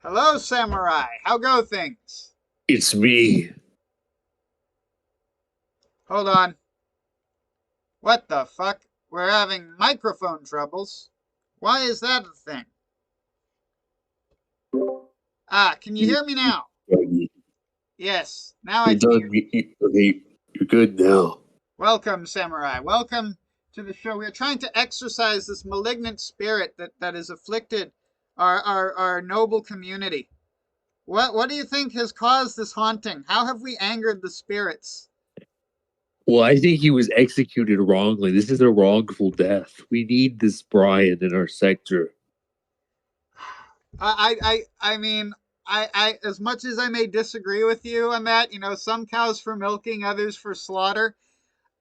Hello, Samurai. How go things? It's me. Hold on. What the fuck? We're having microphone troubles. Why is that a thing? Can you hear me now? Shaggy. Yes, now I You're can hear done. you. Okay, you're good now. Welcome, Samurai. Welcome to the show. We're trying to exorcise this malignant spirit that has afflicted our noble community. What do you think has caused this haunting? How have we angered the spirits? Well, I think he was executed wrongly. This is a wrongful death. We need this Bryan in our sector. I mean, as much as I may disagree with you on that, some cows for milking, others for slaughter.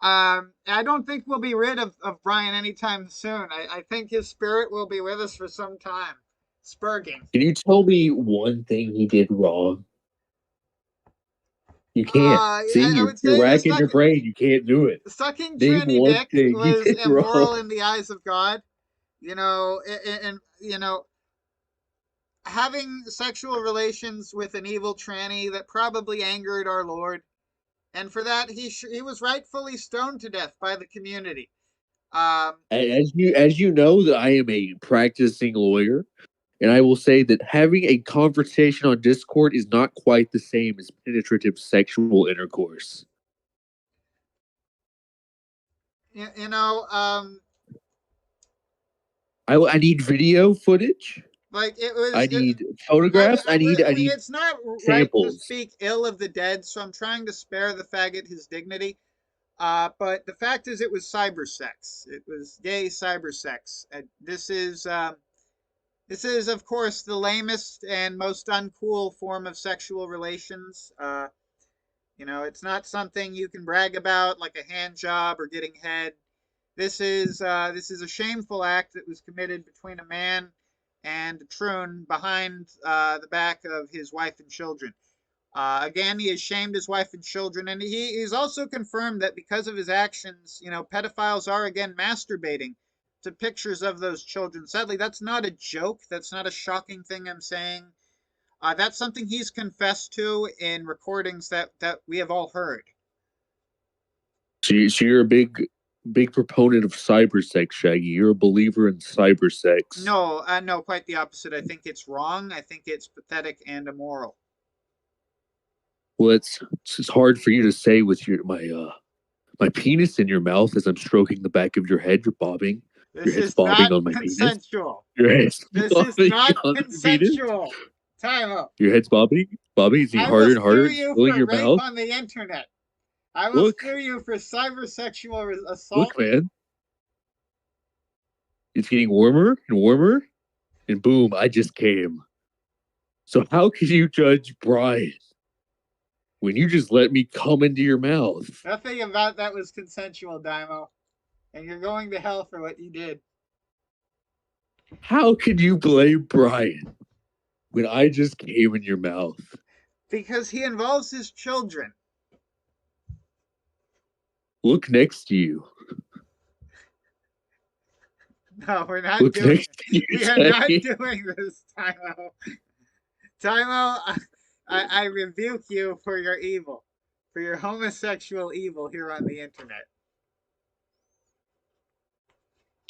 I don't think we'll be rid of Bryan anytime soon. I think his spirit will be with us for some time. Spurging. Can you tell me one thing he did wrong? You can't. See, I you're, would you're say racking your brain. You can't do it. sucking Name tranny one dick thing he was did wrong. immoral in the eyes of God. And having sexual relations with an evil tranny that probably angered our Lord, and for that he was rightfully stoned to death by the community. As you know, that I am a practicing lawyer, and I will say that having a conversation on Discord is not quite the same as penetrative sexual intercourse. you, you know, um, I need video footage. like it I was. need photographs. I need It's not right to samples. speak ill of the dead, so I'm trying to spare the faggot his dignity. But the fact is, it was cyber sex. It was gay cyber sex. This is, of course, the lamest and most uncool form of sexual relations. It's not something you can brag about like a hand job or getting head. This is a shameful act that was committed between a man and a troon behind the back of his wife and children. Again, he has shamed his wife and children, and he's also confirmed that because of his actions, pedophiles are again masturbating to pictures of those children. Sadly, that's not a joke. That's not a shocking thing I'm saying. That's something he's confessed to in recordings that we have all heard. So you're a big proponent of cyber sex, Shaggy. You're a believer in cyber sex. No, quite the opposite. I think it's wrong. I think it's pathetic and immoral. Well, it's hard for you to say with my penis in your mouth as I'm stroking the back of your head. You're bobbing. Your This head's is bobbing not on my penis. consensual. Your head's This is bobbing not on my penis. consensual. Time up. Your head's bobbing. Bobbing. It's getting I will harder and harder. sue It's you filling for your rape mouth. on the internet. I will Look, sue you for cyber sexual assault. look, man. It's getting warmer and warmer, and boom! I just came. So how can you judge Bryan when you just let me come into your mouth? Nothing about that was consensual, Daimo. And you're going to hell for what you did. How can you blame Bryan when I just came in your mouth? Because he involves his children. Look next to you. No, we're not Look doing next to you, we are not Shaggy. doing this, Daimo. Daimo, I rebuke you for your evil, for your homosexual evil here on the internet.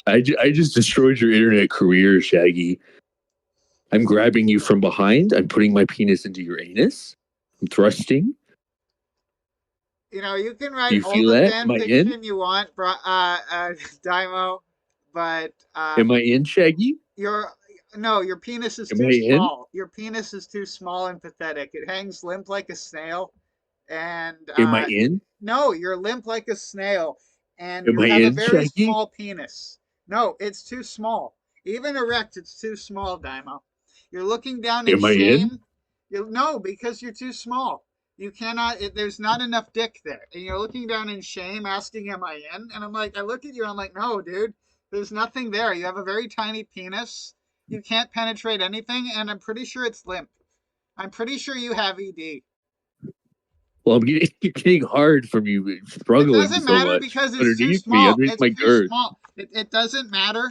I just destroyed your internet career, Shaggy. I'm grabbing you from behind. I'm putting my penis into your anus. I'm thrusting. You can Do write you all feel the that? fan Am I in? fiction you want, Daimo, but Am I in, Shaggy? your no, your penis is Am too I in? small. Your penis is too small and pathetic. It hangs limp like a snail, and Am I in? no, you're limp like a snail, and Am you I have a in, very Shaggy? small penis. No, it's too small. Even erect, it's too small, Daimo. You're looking down in Am I in? shame. No, because you're too small. You cannot. There's not enough dick there, and you're looking down in shame, asking, "Am I in?" And I'm like, I look at you, and I'm like, no, dude. There's nothing there. You have a very tiny penis. You can't penetrate anything, and I'm pretty sure it's limp. I'm pretty sure you have ED. Well, getting hard from you It struggling doesn't so matter much because it's too underneath me, small. underneath It's my too girth. small. It doesn't matter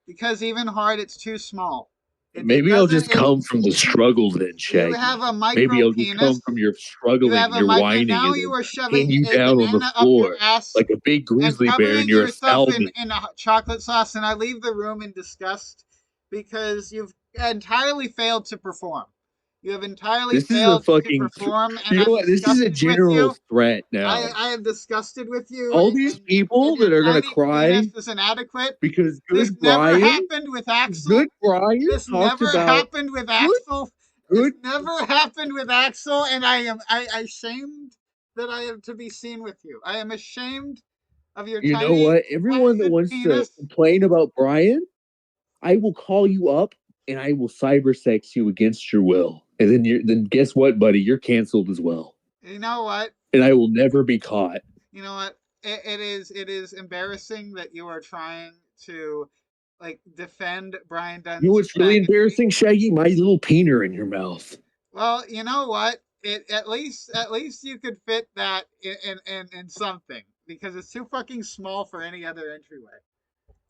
because even hard, it's too small. Maybe I'll just come from the struggle then, You Shaggy. have a Maybe micro I'll just come penis. from your You struggling have and a your mic, and whining now and you then are pin shoving you a down on the banana up your floor ass like a big and grizzly bear and covering you're a yourself salmon. in a chocolate sauce, and I leave the room in disgust because you've entirely failed to perform. You have entirely This is a failed to fucking, perform, and you know I'm what? This is a disgusted with general you. threat now. I am disgusted with you, All these and people your that are going to tiny penis cry is inadequate. because This never happened with Axel. Good Brian This talked never about happened with good, Axel. This good. never happened with Axel, and I ashamed that I am to be seen with you. I am ashamed of your You know tiny what? Everyone that flaccid wants to penis. complain about Brian, I will call you up and I will cybersex you against your will. And then guess what, buddy? You're canceled as well. You know what? And I will never be caught. You know what? It is embarrassing that you are trying to like defend Bryan You know Dunn's what's really faggotry. embarrassing, Shaggy? My little peener in your mouth. Well, you know what? It at least you could fit that in something because it's too fucking small for any other entryway.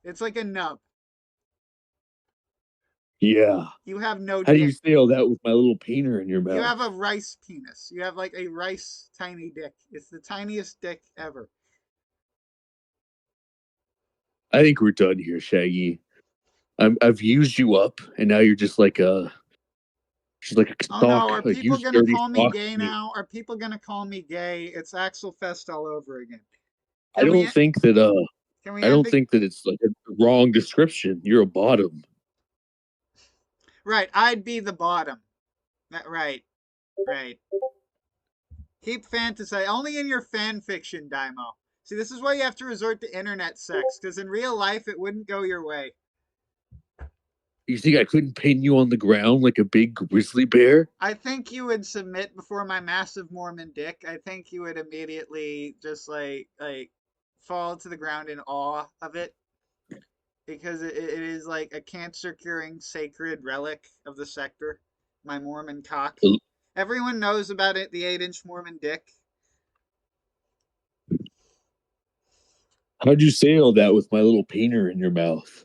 It's like a nub. Yeah. You have no How do you dick. say all that with my little peener in your You mouth? have a rice penis. You have like a rice tiny dick. It's the tiniest dick ever. I think we're done here, Shaggy. I've used you up, and now you're just like a Oh no, stock, are a people used gonna dirty call me stock gay to me. now? Are people gonna call me gay? It's Axel Fest all over again. I Can we don't think that can we I end don't the think that it's like a wrong description. You're a bottom. right? I'd be the bottom. Right, right. Keep fantasy only in your fan fiction, Daimo. See, this is why you have to resort to internet sex, because in real life it wouldn't go your way. You think I couldn't pin you on the ground like a big grizzly bear? I think you would submit before my massive Mormon dick. I think you would immediately just like fall to the ground in awe of it because it is like a cancer curing sacred relic of the sector. My Mormon cock. Everyone knows about it. The 8-inch Mormon dick. How'd you say all that with my little peener in your mouth?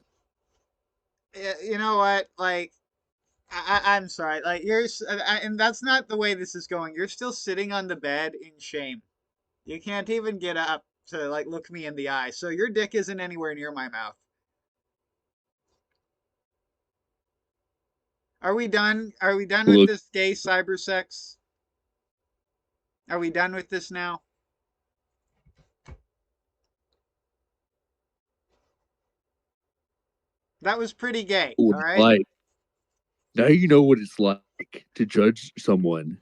You know what? Like I'm sorry. Like and that's not the way this is going. You're still sitting on the bed in shame. You can't even get up to like look me in the eye. So your dick isn't anywhere near my mouth. Are we done? Are we done with Look, this gay cyber sex? Are we done with this now? That was pretty gay. what All it's right. like. Now you know what it's like to judge someone.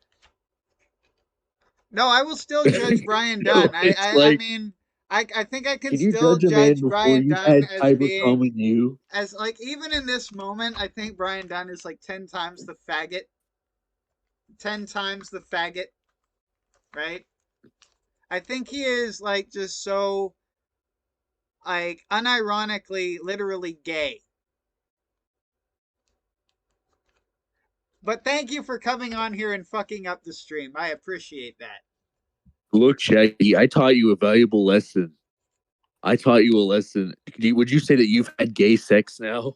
No, I will still judge Bryan You know Dunn. what it's I like. mean, I think I can Can you still judge a man judge before Bryan you've Dunn had as cyber being cum in you? as like even in this moment, I think Bryan Dunn is like 10 times the faggot. 10 times the faggot, right? I think he is like just so like unironically, literally gay. But thank you for coming on here and fucking up the stream. I appreciate that. Look, Shaggy, I taught you a valuable lesson. I taught you a lesson. Would you say that you've had gay sex now?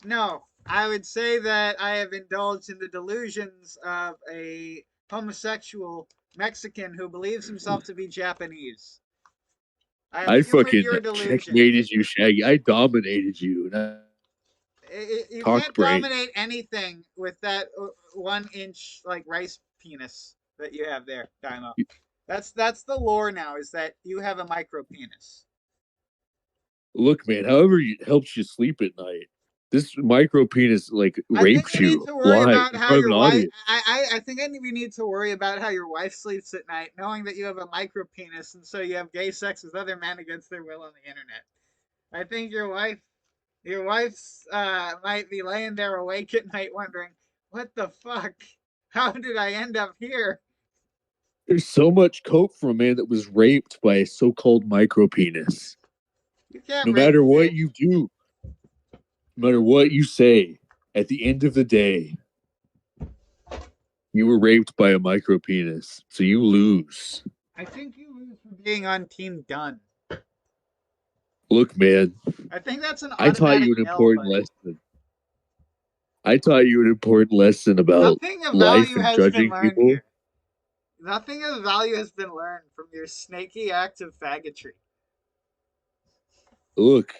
No, I would say that I have indulged in the delusions of a homosexual Mexican who believes himself to be Japanese. I have I fueled fucking your delusions. checkmated you, Shaggy. I dominated you. And I You talked can't brain. dominate anything with that 1 inch like rice penis that you have there, Daimo. That's the lore now. Is that you have a micro penis? Look, man, however it helps you sleep at night, this micro penis like I think rapes we need you to worry live about in how front of your an wife. audience. I think we need to worry about how your wife sleeps at night, knowing that you have a micro penis, and so you have gay sex with other men against their will on the internet. I think your wife's might be laying there awake at night wondering, what the fuck? How did I end up here? There's so much coke from a man that was raped by a so-called micro penis. You can't No rape matter what me. you do, no matter what you say, at the end of the day, you were raped by a micro penis, so you lose. I think you lose for being on Team Dunn. Look, man, I think that's an I taught automatic you an L, important buddy. lesson. I taught you an important lesson about Nothing of life value and has been judging learned people. here. Nothing of value has been learned from your snaky act of faggotry. Look,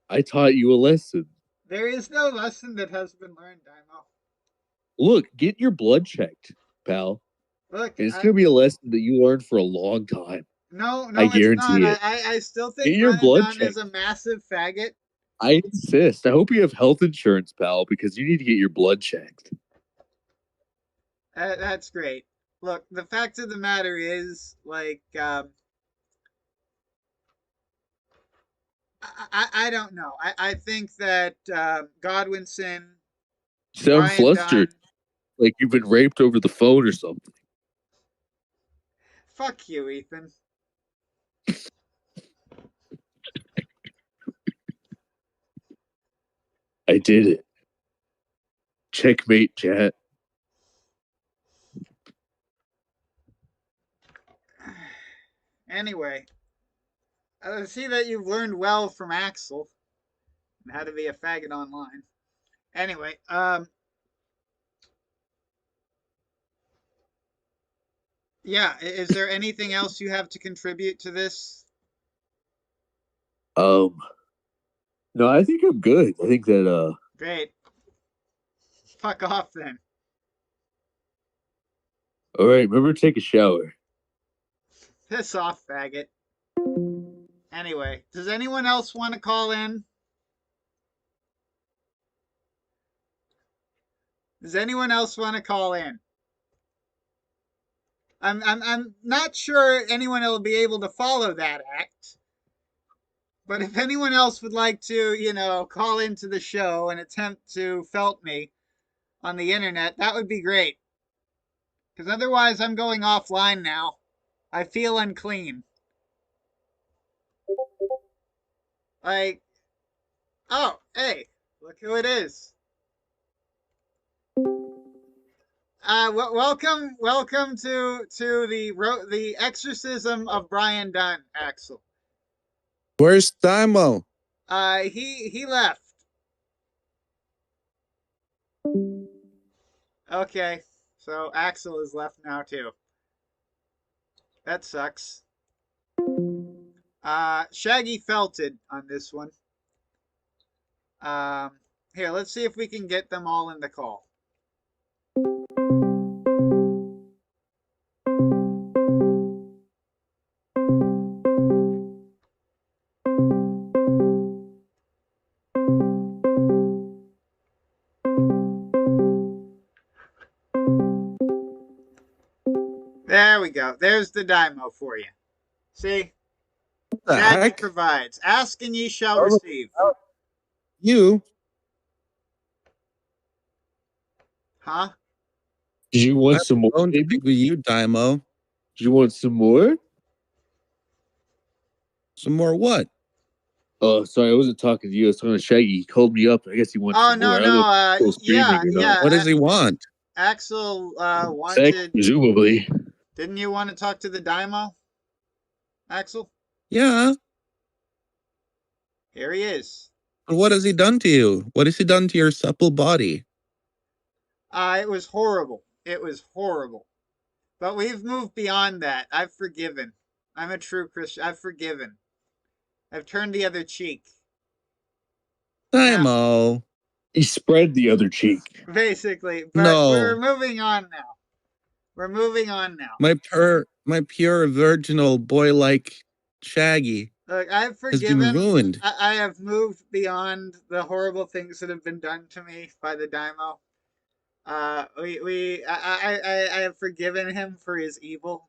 I taught you a lesson. There is no lesson that has been learned, Daimo. Look, get your blood checked, pal. Look, And it's going to be a lesson that you learned for a long time. I no, it's not. guarantee it. I still Get think your Bryan blood Dunn is checked. a massive faggot. I insist. I hope you have health insurance, pal, because you need to get your blood checked. That's great. Look, the fact of the matter is, like, I don't know. I think that Godwinson, Sound Bryan flustered, Dunn, like you've been raped over the phone or something. fuck you, Ethan. I did it. Checkmate, chat. Anyway, I see that you've learned well from Axel and how to be a faggot online. Anyway, yeah. Is there anything else you have to contribute to this? Um, no, I think I'm good. I think that Great. Fuck off then. all right, remember to take a shower. Piss off, faggot. Anyway, does anyone else want to call in? Does anyone else want to call in? I'm not sure anyone will be able to follow that act. But if anyone else would like to, call into the show and attempt to felt me on the internet, that would be great. Because otherwise, I'm going offline now. I feel unclean. Like, oh, hey, look who it is. Welcome to the exorcism of Bryan Dunn, Axel. Where's Daimo? He left. Okay, so Axel is left now too. That sucks. Shaggy felted on this one. Um, Here, let's see if we can get them all in the call. There we go. There's the Daimo for you. See? What the Shaggy heck? provides. Ask and ye shall receive. You? Huh? Did you want some more, Don't baby? with you, Daimo. Do you want some more? Some more what? Oh, sorry, I wasn't talking to you. I was talking to Shaggy. He called me up. I guess he wants Oh some no, more. I don't know no. if he's still streaming or not. What does he want? Axel Sex, wanted. presumably. Didn't you want to talk to the Daimo, Axel? Yeah. Here he is. But what has he done to you? What has he done to your supple body? It was horrible. It was horrible. But we've moved beyond that. I've forgiven. I'm a true Christian. I've forgiven. I've turned the other cheek. Now, Daimo. He spread the other cheek. basically, but we're No. moving on now. We're moving on now. My pure virginal boy like Shaggy Look, I've has been forgiven. ruined. I have moved beyond the horrible things that have been done to me by the Daimo. I have forgiven him for his evil,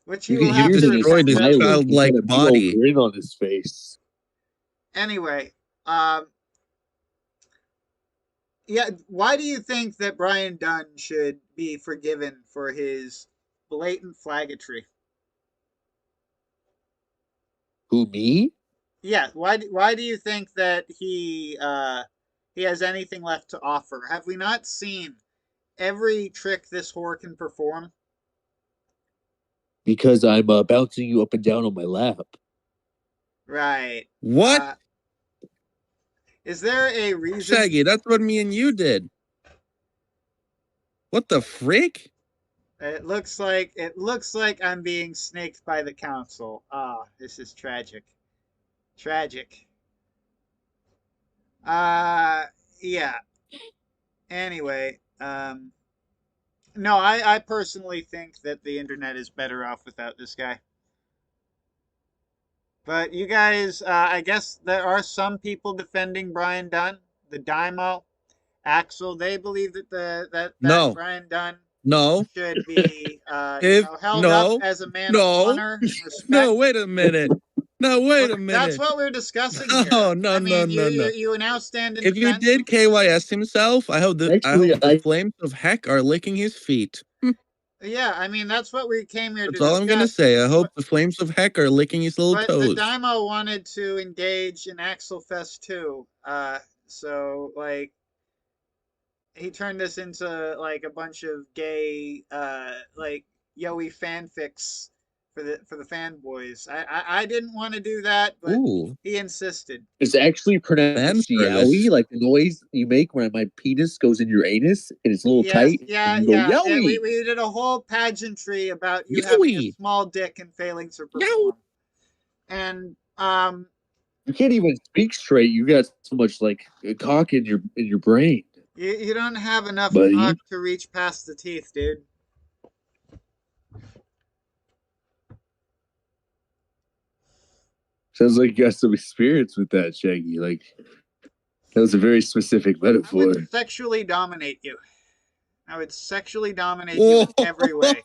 which he You will can You have hear to that he's destroyed his repent of. smiling. He's got childlike a big old body. grin on his face. Anyway, yeah, why do you think that Bryan Dunn should be forgiven for his blatant flagotry? Who, me? Yeah, why do you think that he has anything left to offer? Have we not seen every trick this whore can perform? Because I'm bouncing you up and down on my lap. Right. What? Is there a reason? Shaggy, that's what me and you did. What the frick? It looks like I'm being snaked by the council. Ah, this is tragic. Tragic. Yeah. Anyway, no, I personally think that the internet is better off without this guy. But you guys, I guess there are some people defending Bryan Dunn, the Dymo, Axel. They believe that that No, Bryan Dunn no. should be, If held up no, as a man of no, honor and respect. no. Wait a minute. No, Well, wait a that's minute. what we're discussing here. No, no, I no, mean, no, no. you now stand in If you defense of. did KYS himself, I hope Actually, the flames of heck are licking his feet. Yeah, I mean that's what we came here to That's all I'm gonna discuss. say. I hope the flames of heck are licking his little But the toes. Dymo wanted to engage in Axel Fest too. So like he turned this into like a bunch of gay like yoey fanfics for the fanboys. I didn't want to do that, but Ooh, he insisted. it's actually fan pronounced yowie, service. like the noise you make when my penis goes in your anus and it's a little Yes, tight and yeah, you go yeah. We yowie. we did a whole pageantry about you having a Yowie, small dick and failing to yowie. perform. And You can't even speak straight. You got so much like cock in your brain, you don't have enough cock buddy. to reach past the teeth, dude. Sounds like you got some experience with that, Shaggy. Like that was a very specific I metaphor. would sexually dominate you. I would sexually dominate you in every way.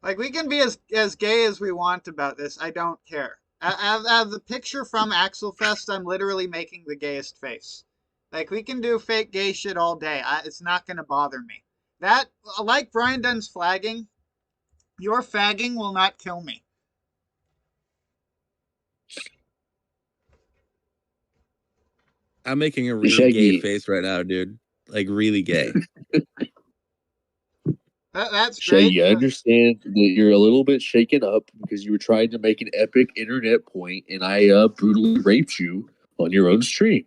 Like we can be as gay as we want about this. I don't care. Out of the picture from Axel Fest, I'm literally making the gayest face. Like we can do fake gay shit all day. It's not gonna bother me. That like Bryan Dunn's flagging, your fagging will not kill me. I'm making a really gay Shaggy, face right now, dude. Like really gay. That's great. Shaggy, I understand that you're a little bit shaken up because you were trying to make an epic internet point, and I brutally raped you on your own stream.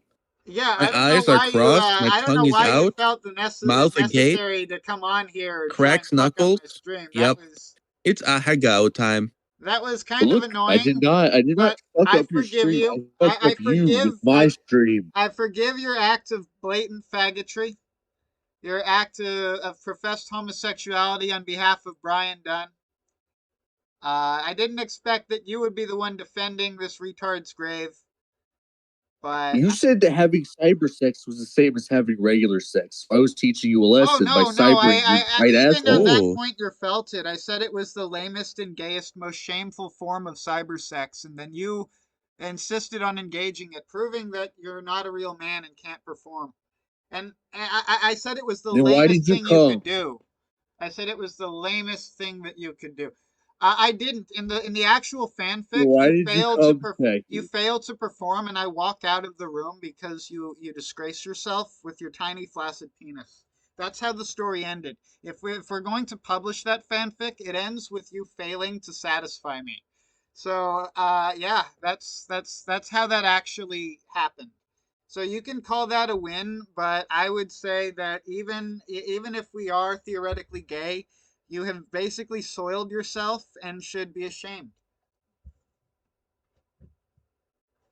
Yeah, My eyes are crossed, my I don't tongue know is why you out, felt the mouth agape, necessary to come on here and try and cracks fuck up knuckles. my stream. Yep, it's Ahagao time. That was But kind of look, annoying, I did not but fuck I up your forgive stream. you. I fucked up you with my stream. I forgive your act of blatant faggotry, your act of professed homosexuality on behalf of Bryan Dunn. I didn't expect that you would be the one defending this retard's grave, but You said that having cyber sex was the same as having regular sex. I was teaching you a oh lesson by no, cybering your tight even on asshole. that Oh, point you felt it. I said it was the lamest and gayest, most shameful form of cyber sex, and then you insisted on engaging it, proving that you're not a real man and can't perform. And I said it was the Then why lamest did you thing you could come? do. I said it was the lamest thing that you could do. I didn't in the actual Then fanfic. why did you come, You Becky? failed to perform, and I walked out of the room because you disgrace yourself with your tiny flaccid penis. That's how the story ended. If we're going to publish that fanfic, it ends with you failing to satisfy me. So yeah, that's how that actually happened. So you can call that a win, but I would say that even if we are theoretically gay, you have basically soiled yourself and should be ashamed.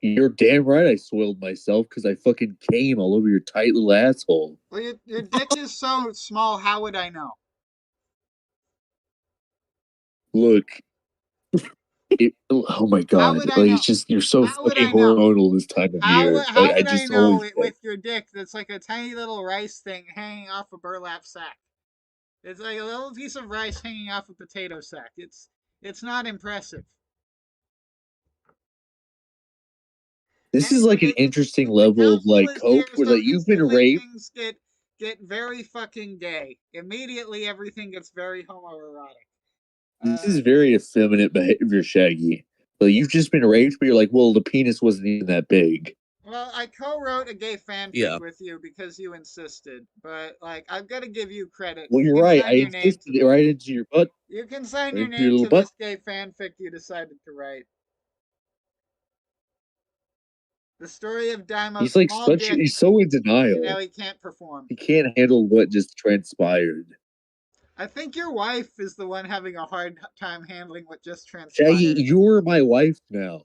You're damn right I soiled myself because I fucking came all over your tight little asshole. Well, your dick is so small. How would I know? Look, oh my How god. would I Like, know? it's just, you're so How would fucking I know? hormonal this time of year. Like, How I would I just know always it think. with your dick that's like a tiny little rice thing hanging off a burlap sack? It's like a little piece of rice hanging off a potato sack. It's not impressive. This is like an Anyway, interesting the level of council like is here, cope where so like you've been instantly raped. things get very fucking gay. Immediately, everything gets very homoerotic. This is very effeminate behavior, Shaggy. Like, you've just been raped, but you're like, well, the penis wasn't even that big. Well, I co-wrote a gay fanfic yeah. with you because you insisted, but like I've got to give you credit. Well, You you're can right. I sign your name to insisted it right into your butt, you can sign right your into your name little to butt. this gay fanfic you decided to write. The story of Daimo's He's like small dick. he's so in denial. Now he can't perform. He can't handle what just transpired. I think your wife is the one having a hard time handling what just transpired. Shaggy, you're my wife now.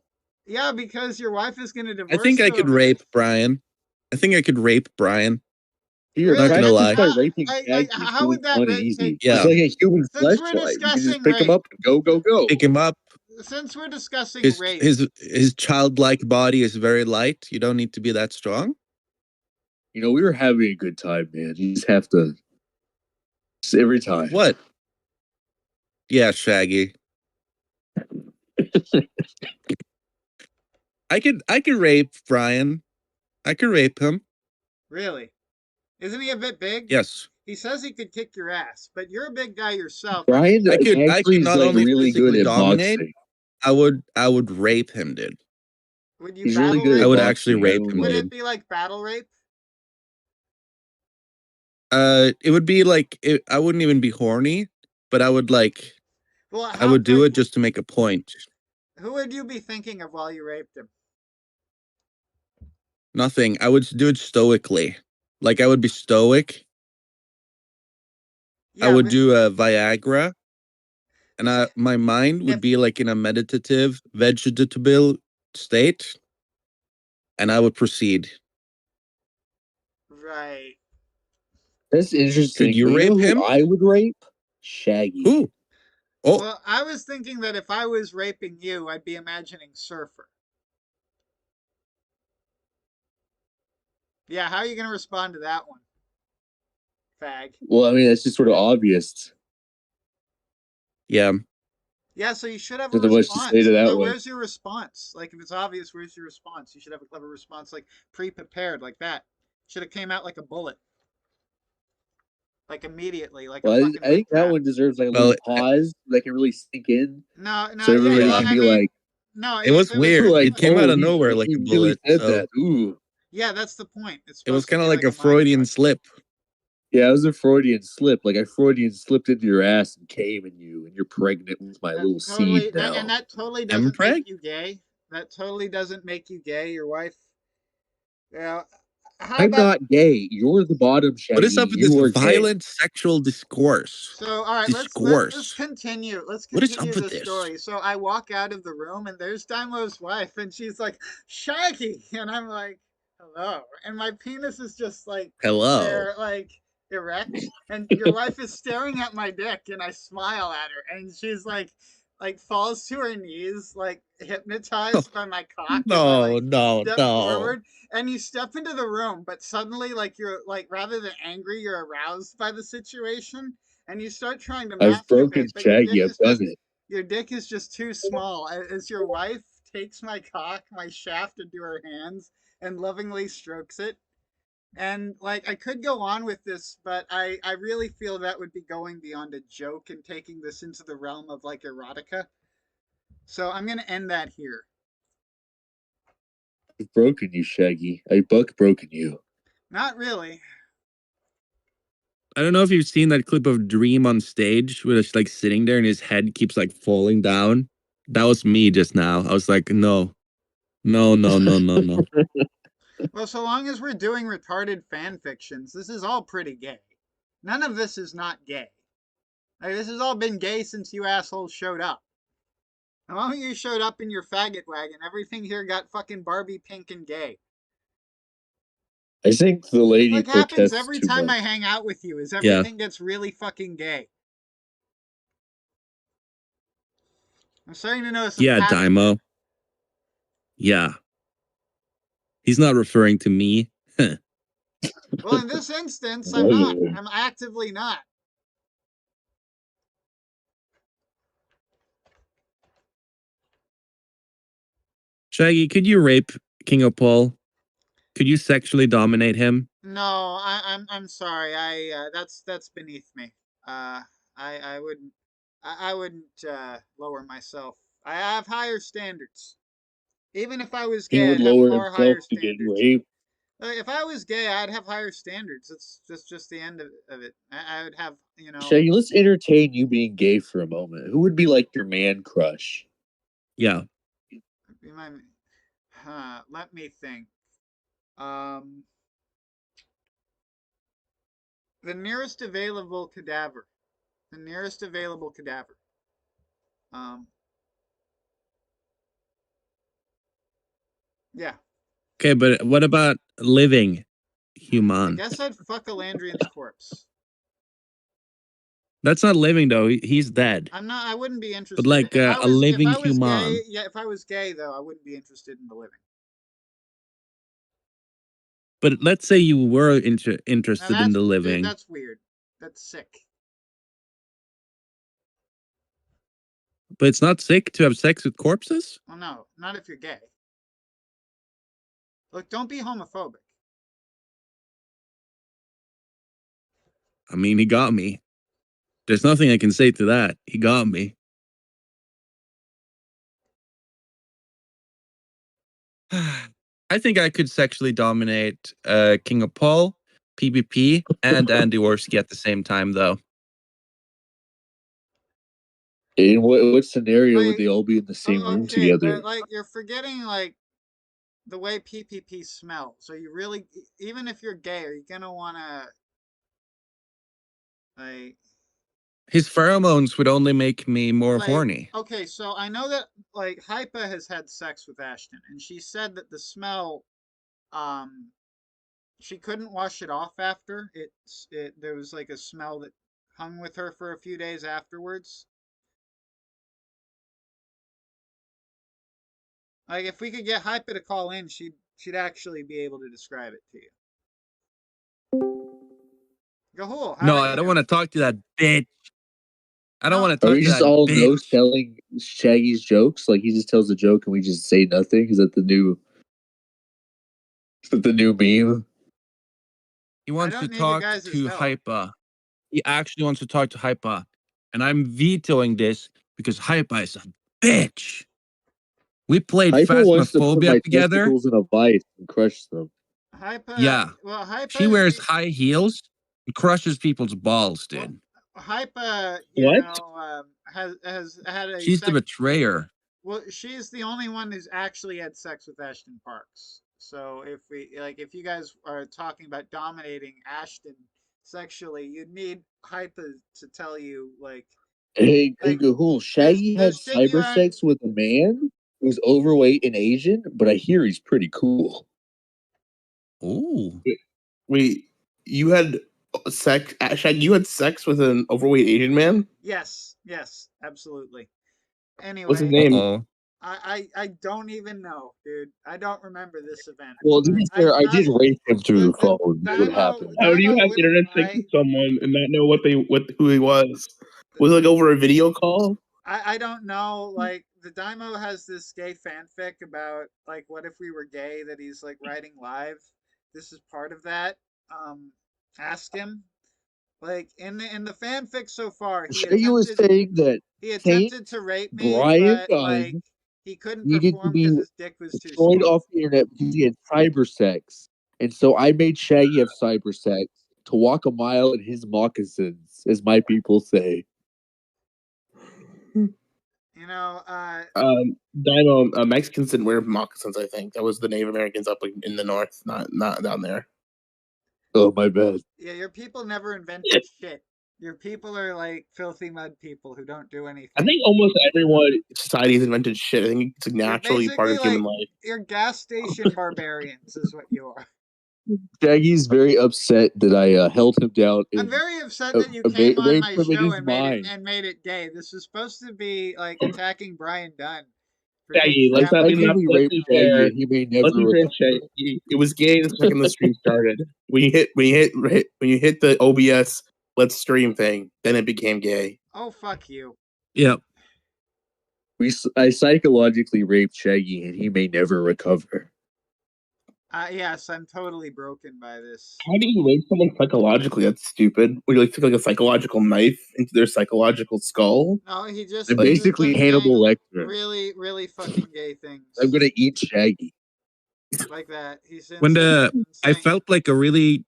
Yeah, because your wife is going to divorce I think I you could over rape this. Brian. I think I could rape Brian. You're Not gonna lie. by raping Shaggy, how would that fun and rape easy. take Yeah. It's like a human Since flesh we're toy. You can just discussing pick him rape, up and go. Pick him up. since we're discussing His rape, his childlike body is very light. You don't need to be that strong. You know, we were having a good time, man. You just have to every time. What? Yeah, Shaggy. I could rape Brian. I could rape him. really, isn't he a bit big? Yes. He says he could kick your ass, but you're a big guy yourself. Brian I could actually is not like only really good physically at dominate, boxing. I would rape him, dude. Would you He's battle really good rape? I at would boxing. actually rape him, Would dude. it be like battle rape? It would be like I wouldn't even be horny, but I would like Well, I would do it just to make a point. Who would you be thinking of while you raped him? Nothing. I would do it stoically. Like I would be stoic. Yeah, I would but do a Viagra, and my mind would if- be like in a meditative, vegetable state, and I would proceed. right. That's interesting. Could you But rape know who him? I would rape Shaggy. Who? Oh, Well, I was thinking that if I was raping you, I'd be imagining Surfer. Yeah, how are you going to respond to that one, fag? Well, I mean, that's just sort of obvious. yeah. Yeah, so you should have a There's not much to response. say to that No, one. where's your response? Like, if it's obvious, where's your response? You should have a clever response, like pre-prepared, like that. Should have came out like a bullet, like immediately, like Well, a fucking. I think that trap. one deserves like a Well, little pause that can really sink in. No, So everybody yeah, can I be mean, like, no, it was if weird. like, It came out oh, of nowhere like he a really bullet. said So that. Ooh. yeah, that's the point. It's it was supposed to kind of be like a mind Freudian fuck. slip. Yeah, it was a Freudian slip. Like I Freudian slipped into your ass and came in you, and you're pregnant with my little seed now. And that totally doesn't Empreg? make you gay. That totally doesn't make you gay. Your wife. Yeah. How I'm about, not gay. You're the bottom, Shaggy. What is up with this You are violent sexual discourse? So, all right, let's Discourse. continue. Let's What is continue up with the this? story. So I walk out of the room and there's Daimo's wife and she's like, Shaggy, and I'm like, hello, and my penis is just like Hello. there, like erect, and your wife is staring at my dick, and I smile at her, and she's like falls to her knees, like hypnotized by my cock. As I, like, No, step no. forward, and you step into the room, but suddenly, like, you're like, rather than angry, you're aroused by the situation, and you start trying to I've broken masturbate, but your Shaggy. dick I've is done just it. your dick is just too small. As your wife takes my cock, my shaft, into her hands and lovingly strokes it. And like, I could go on with this, but I really feel that would be going beyond a joke and taking this into the realm of like erotica. So I'm gonna end that here. I've broken you, Shaggy. I buck broken you. Not really. I don't know if you've seen that clip of Dream on stage where it's like sitting there and his head keeps like falling down. That was me just now. I was like, no. No. Well, so long as we're doing retarded fan fictions, this is all pretty gay. None of this is not gay. Like, this has all been gay since you assholes showed up. The moment you showed up in your faggot wagon, everything here got fucking Barbie pink and gay. I think the lady Like happens protests every too time much. I hang out with you, is Yeah. everything gets really fucking gay. I'm starting to notice. Yeah, Daimo. Yeah. He's not referring to me. Well, in this instance, I'm not. I'm actively not. Shaggy, could you rape King of Paul? Could you sexually dominate him? No, I'm sorry. That's beneath me. I wouldn't. I wouldn't lower myself. I have higher standards. Even if I was He gay, would I'd have lower far himself higher to get standards. raped. If I was gay, I'd have higher standards. It's just the end of it. I would have, Shaggy, let's entertain you being gay for a moment. Who would be like your man crush? Yeah. be my Let me think. The nearest available cadaver. The nearest available cadaver. Um, yeah. Okay, but what about living I human? guess I'd fuck a Landrian's corpse. That's not living though. He's dead. I'm not. I wouldn't be But interested. like If a living human. gay, yeah. If I was gay, though, I wouldn't be interested in the living. But let's say you were Now interested in that's the dude, living. that's weird. That's sick. But it's not sick to have sex with corpses? Well, no, not if you're gay. Look, don't be homophobic. I mean, he got me. There's nothing I can say to that. He got me. I think I could sexually dominate King of Paul, PvP, and Andy Worski at the same time, though. In what scenario would Like, they all be in the same room okay, together? but like you're forgetting like the way PPP smells. So you really, even if you're gay, are you gonna wanna like? His pheromones would only make me more Like, horny. okay, so I know that like Hypa has had sex with Ashton, and she said that the smell, um, she couldn't wash it off after. There was like a smell that hung with her for a few days afterwards. Like if we could get Hypa to call in, she'd actually be able to describe it to you. Gahul, how No, are I you don't want doing? to talk to that bitch. I don't No, want to Are talk we to just that all bitch. nose telling Shaggy's jokes? Like he just tells a joke and we just say nothing? Is that the new? Is that the new meme? He I wants to don't need the talk guys' to help. Hypa. He actually wants to talk to Hypa. And I'm vetoing this because Hypa is a bitch. We played Hyper wants to put Phasmophobia my together. testicles in a vice and crush them. Hypa, Yeah. well, She Hypa, wears high heels and crushes people's balls, well, dude. Hypa, What? has had a She's the sex. betrayer. Well, she's the only one who's actually had sex with Ashton Parks. So if you guys are talking about dominating Ashton sexually, you'd need Hypa to tell you Hey, like Gahul, the Shaggy had shit you cyber aren't. sex with a man who's overweight and Asian, but I hear he's pretty cool. Ooh. Wait, you had sex? Shag, you had sex with an overweight Asian man? Yes, yes, absolutely. What's his Anyway, name? Uh-oh. I don't even know, dude. I don't remember this event. Well, to be fair, I did rape him through the The phone. What Dymo happened? How do you Dymo have wouldn't internet sex lie. with someone and not know what who he was? Was it like over a video call? I don't know. Like the Dymo has this gay fanfic about like what if we were gay that he's like writing live. This is part of that. Um, ask him. Like in the fanfic so far, Shaggy was saying that he Saint attempted to rape me, Brian but like Dunn he couldn't needed to perform because be his dick was too destroyed small. off the internet because he had cyber sex. And so I made Shaggy have cyber sex to walk a mile in his moccasins, as my people say. You know, Dino, Mexicans didn't wear moccasins. I think that was the Native Americans up in the north, not down there. Oh, my bad. yeah, your people never invented shit. Your people are like filthy mud people who don't do anything. I think almost everyone society has invented shit. I think it's You're naturally part of basically human like life. you're gas station barbarians, is what you are. Shaggy's very upset that I held him down I'm and very upset that you came on raped my him in show his mind. and made it gay. This was supposed to be like attacking Bryan Dunn for his Shaggy, I let's not defamation. psychically let's raped be Shaggy fair. and he may Let's never be fair, recover. Shaggy. It was gay the second the stream started. When you hit the OBS let's stream thing, then it became gay. Oh fuck you. Yep. I psychologically raped Shaggy and he may never recover. Yes, I'm totally broken by this. How do you rape someone psychologically? That's stupid. Would you like to take like a psychological knife into their psychological skull? No, I'm he's just basically been saying Hannibal Lecter. really, really fucking gay things. I'm gonna eat Shaggy. Like that. He's When I insane. felt like a really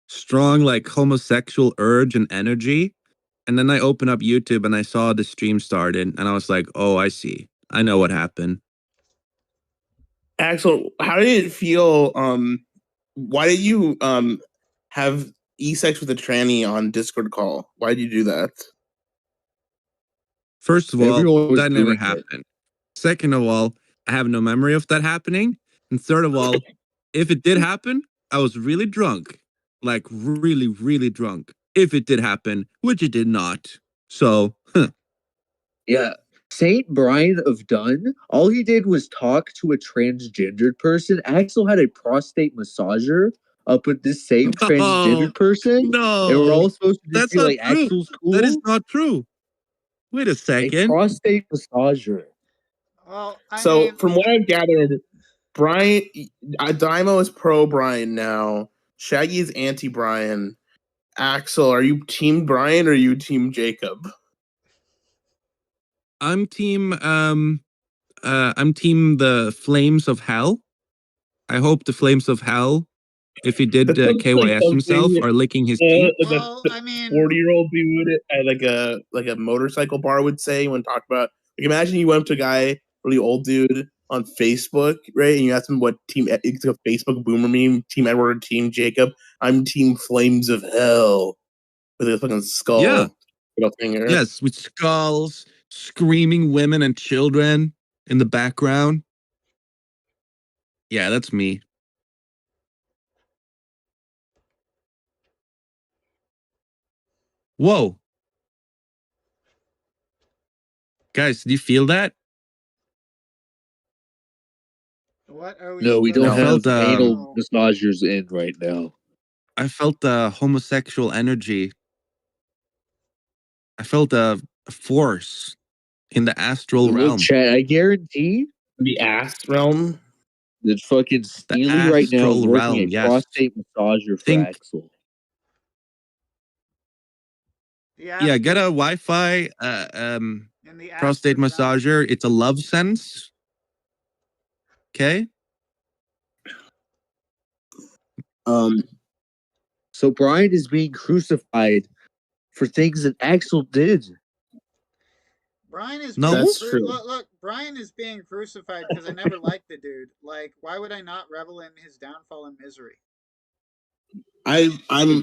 strong like homosexual urge and energy, and then I opened up YouTube and I saw the stream started and I was like, oh, I see. I know what happened. Axel, how did it feel? Why did you have e-sex with a tranny on Discord call? Why did you do that? First of all, Everyone was that never doing it. happened. Second of all, I have no memory of that happening. And third of all, if it did happen, I was really drunk. Like really, really drunk. If it did happen, which it did not. So, Yeah. Saint Bryan of Dunn, all he did was talk to a transgendered person. Axel had a prostate massager up with this same no, transgendered person. And we're no, all supposed to just that's be not like, true. Axel's That is cool. not true. Wait a A second. prostate massager. Well, I So, mean, from what I've gathered, Bryan, Dymo is pro Bryan now. Shaggy is anti Bryan. Axel, are you team Bryan or are you team Jacob? I'm team the Flames of Hell. I hope the Flames of Hell, if he did That sounds like KYS himself, something are licking his teeth. like well, a I mean, 40-year-old dude at like a motorcycle bar would say when talk about, like, imagine you went up to a guy, really old dude on Facebook, right? And you asked him what team, it's a Facebook boomer meme, team Edward or team Jacob. I'm team Flames of Hell with a fucking skull. Yeah. Little finger. Yes, with skulls, screaming women and children in the background. Yeah, that's me. Whoa. Guys, do you feel that? what are we No, we don't supposed I have felt, to anal do? massagers in right now. I felt the homosexual energy. I felt a force in the astral Look, realm. Chad, I guarantee The ass realm. that fucking The Steely right now is astral working realm, a yes. prostate massager for Think, Axel. yeah, get a Astral, Wi-Fi in the prostate astral realm. massager. It's a love sense. Okay? So Bryan is being crucified for things that Axel did. Bryan is No? being That's true. look. Bryan is being crucified because I never liked the dude. Like, why would I not revel in his downfall and misery? I'm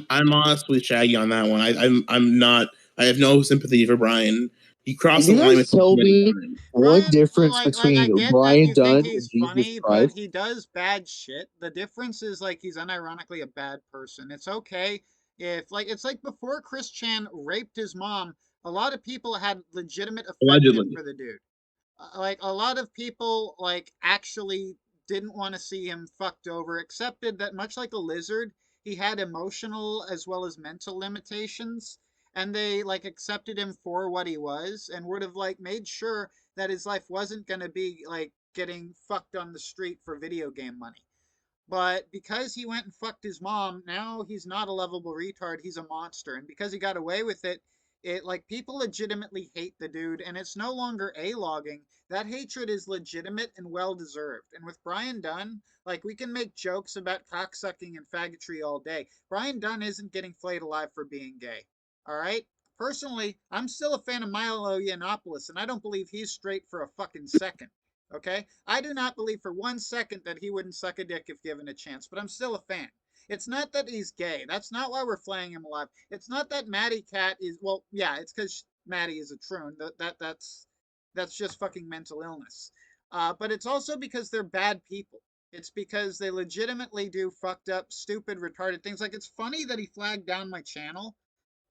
honest with Shaggy on that one. I'm not. I have no sympathy for Bryan. He crossed Can the you line guys with tell me one Bryan, difference like I between get that Bryan you think Dunn and he's Jesus funny, but Christ? he does bad shit. The difference is like he's unironically a bad person. It's okay if like it's like before Chris Chan raped his mom, a lot of people had legitimate affection allegedly. for the dude. Like a lot of people like actually didn't want to see him fucked over, accepted that much like a lizard, he had emotional as well as mental limitations, and they like accepted him for what he was and would have like made sure that his life wasn't going to be like getting fucked on the street for video game money. But because he went and fucked his mom, now he's not a lovable retard. He's a monster. And because he got away with it, it like people legitimately hate the dude, and it's no longer a-logging. That hatred is legitimate and well deserved. And with Bryan Dunn, like we can make jokes about cocksucking and faggotry all day. Bryan Dunn isn't getting flayed alive for being gay. All right? Personally, I'm still a fan of Milo Yiannopoulos, and I don't believe he's straight for a fucking second. Okay? I do not believe for 1 second that he wouldn't suck a dick if given a chance, but I'm still a fan. It's not that he's gay. That's not why we're flaying him alive. It's not that Maddie Cat is well, yeah, it's because Maddie is a troon. That's just fucking mental illness. But it's also because they're bad people. It's because they legitimately do fucked up, stupid, retarded things. Like it's funny that he flagged down my channel,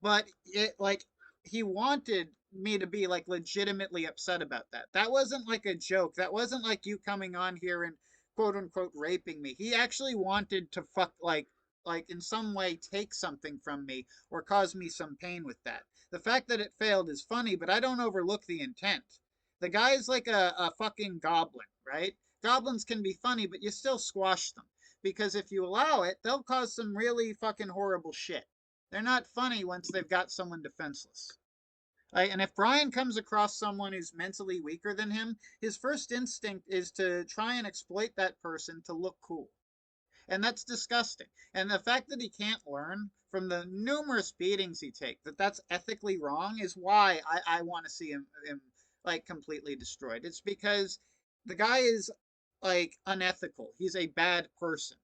but it like he wanted me to be like legitimately upset about that. That wasn't like a joke. That wasn't like you coming on here and quote unquote raping me. He actually wanted to fuck like in some way take something from me or cause me some pain with that. The fact that it failed is funny, but I don't overlook the intent. The guy is like a fucking goblin, right? Goblins can be funny, but you still squash them because if you allow it, they'll cause some really fucking horrible shit. They're not funny once they've got someone defenseless. And if Bryan comes across someone who's mentally weaker than him, his first instinct is to try and exploit that person to look cool. And that's disgusting. And the fact that he can't learn from the numerous beatings he takes that that's ethically wrong is why I want to see him like completely destroyed. It's because the guy is like unethical. He's a bad person.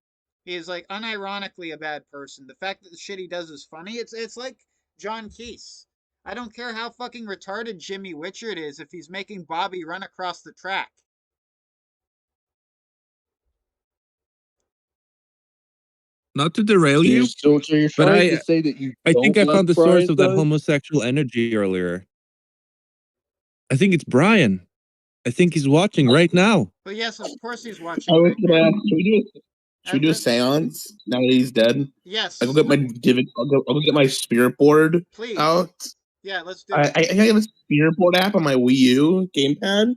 He is like unironically a bad person. The fact that the shit he does is funny, it's like John Keese. I don't care how fucking retarded Jimmy Witchert is if he's making Bobby run across the track. Not to derail So you, you're but trying to say that you I don't think I like found the source Bryan of that Dunn? homosexual energy earlier. I think it's Bryan. I think he's watching right now. But yes, of course he's I watching was right gonna now. ask, should we do a seance now that he's dead? Yes. I go get my I'll go get my spirit board Please. out. Yeah, let's do I it. have a spirit board app on my Wii U gamepad.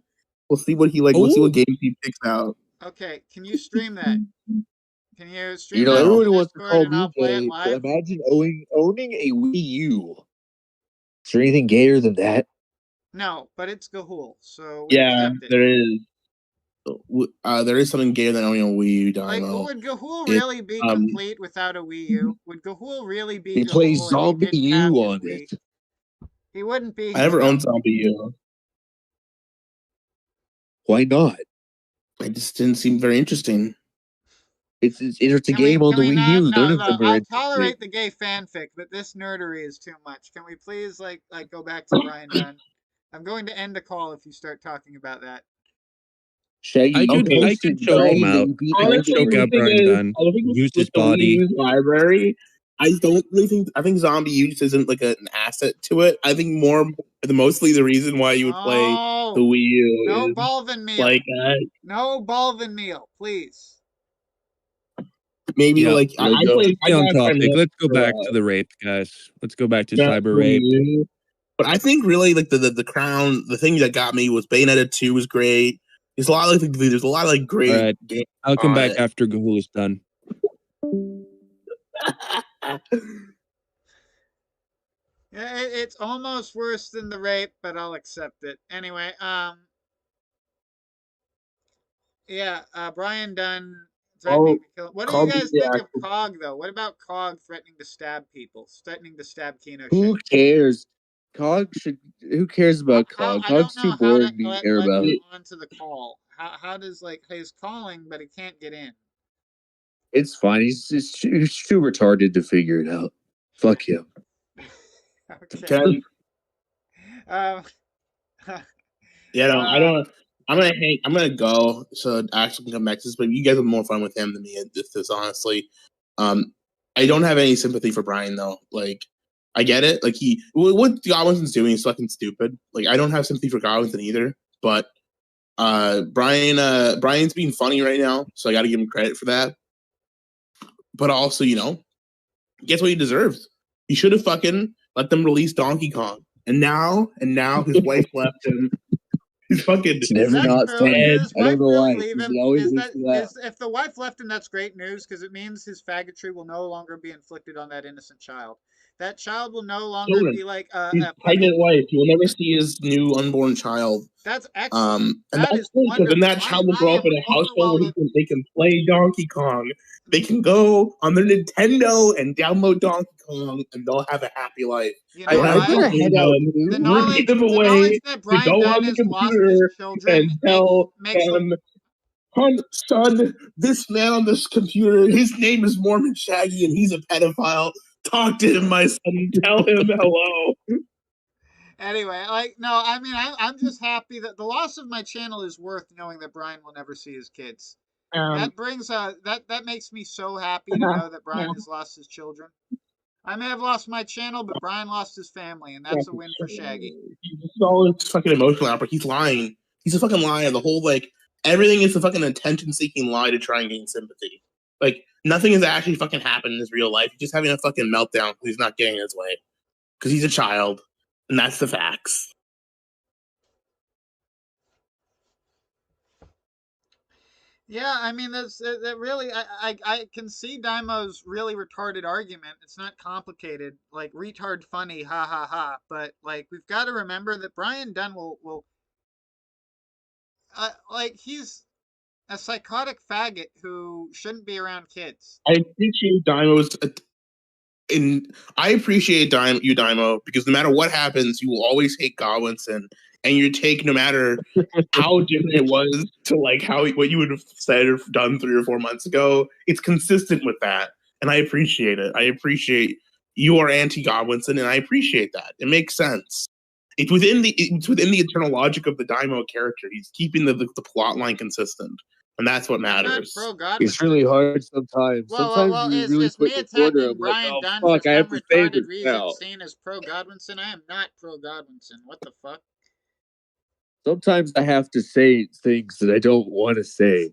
We'll see what he like. We'll see what games he picks out. Okay, can you stream that? Can you stream You know, that everybody to wants to Discord call and me I'll play it gay, but live? imagine owning a Wii U. Is there anything gayer than that? No, but it's Gahul, so we Yeah, accept it. there is. There is something gayer than owning a Wii U, Like, Dynamo. would Gahul really be complete without a Wii U? Would Gahul really be He plays Gahul if he Zombie didn't U have his on Wii? it. He wouldn't be I never owned himself. Zombie U. Why not? It just didn't seem very interesting. It's a game on the Wii U. None of them are I'll interesting. tolerate the gay fanfic, but this nerdery is too much. Can we please like go back to Bryan Dunn? I'm going to end the call if you start talking about that. Shaggy, I could choke him out. I could choke out Bryan Dunn. Use his body. Library. I don't really think. I think Zombie U just isn't like an asset to it. I think mostly the reason why you would play the Wii U. No Balvin meal. Like no Balvin meal, please. Maybe like I stay on topic. Let's go back to the rape, guys. Let's go back to cyber rape. But I think really like the crown, the thing that got me was Bayonetta 2 was great. There's a lot of like great. All right. I'll come back after Gahul is done. Yeah, it's almost worse than the rape, but I'll accept it. Anyway, yeah, Bryan Dunn threatening to kill. What do you guys think of Cog, though? What about Cog threatening to stab people? Threatening to stab Kino? Who cares? Who cares about Cog? Cog's too boring to care about. Onto the call. How does he's calling, but he can't get in? It's fine. He's too retarded to figure it out. Fuck him. Okay. Yeah, no, I don't. I'm gonna go so Axel can come back to this. But you guys have more fun with him than me at this, honestly. I don't have any sympathy for Bryan though. Like, I get it. Like what Godwinson's doing is fucking stupid. Like, I don't have sympathy for Godwinson either. But Bryan's being funny right now, so I got to give him credit for that. But also, guess what he deserves? He should have fucking let them release Donkey Kong. And now his wife left him. He's fucking. It's never not sad. I don't know why. If the wife left him, that's great news because it means his faggotry will no longer be inflicted on that innocent child. That child will no longer be like his pregnant wife. He will never see his new unborn child. That's excellent. And that's good because then that child will grow up in a household where they can play Donkey Kong. They can go on their Nintendo and download Donkey Kong, and they'll have a happy life. The knowledge that Bryan Dunn has lost his children and tell them, son, this man on this computer, his name is Mormon Shaggy, and he's a pedophile. Talk to him, my son. Tell him hello. Anyway, I'm just happy that the loss of my channel is worth knowing that Bryan will never see his kids. That brings that makes me so happy to know that Bryan has lost his children. I may have lost my channel, but Bryan lost his family, and that's a win for Shaggy. He's all this fucking emotional outbreak. He's lying. He's a fucking liar. The whole everything is a fucking attention-seeking lie to try and gain sympathy. Like, nothing has actually fucking happened in his real life. He's just having a fucking meltdown because he's not getting his way. Because he's a child. And that's the facts. Yeah, I mean, that really, I can see Daimo's really retarded argument. It's not complicated, like retard funny, ha ha ha. But we've got to remember that Bryan Dunn will he's a psychotic faggot who shouldn't be around kids. I appreciate Daimo's. I appreciate you, Daimo, because no matter what happens, you will always hate Godwinson, and your take, no matter how different it was to like what you would have said or done 3 or 4 months ago, it's consistent with that, and I appreciate it. I appreciate you are anti-Godwinson, and I appreciate that. It makes sense. It's within the eternal logic of the Daimyo character. He's keeping the plot line consistent, and that's what I'm not matters. pro Godwinson. It's really hard sometimes. Well, Sometimes you really is put me in the corner. attacking I'm like, Bryan oh Dunn for fuck, I some have to say retarded this reason now. seen as pro Godwinson? I am not pro Godwinson. What the fuck? Sometimes I have to say things that I don't want to say,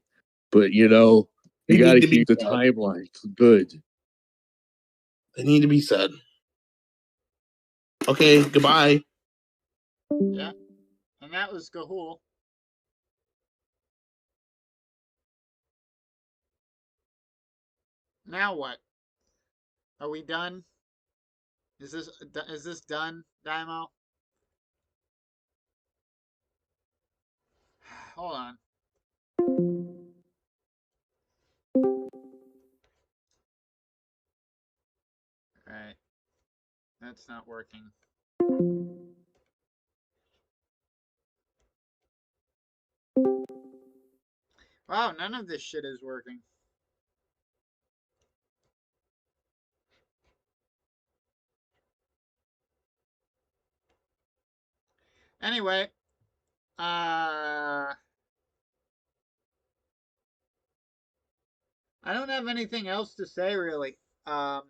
but you know, you got to keep the timeline good. They need to be said. Okay, goodbye. Yeah, and that was Gahul. Now what? Are we done? Is this done, Daimo? Hold on. Alright. That's not working. Wow, none of this shit is working. Anyway, I don't have anything else to say really. Bye.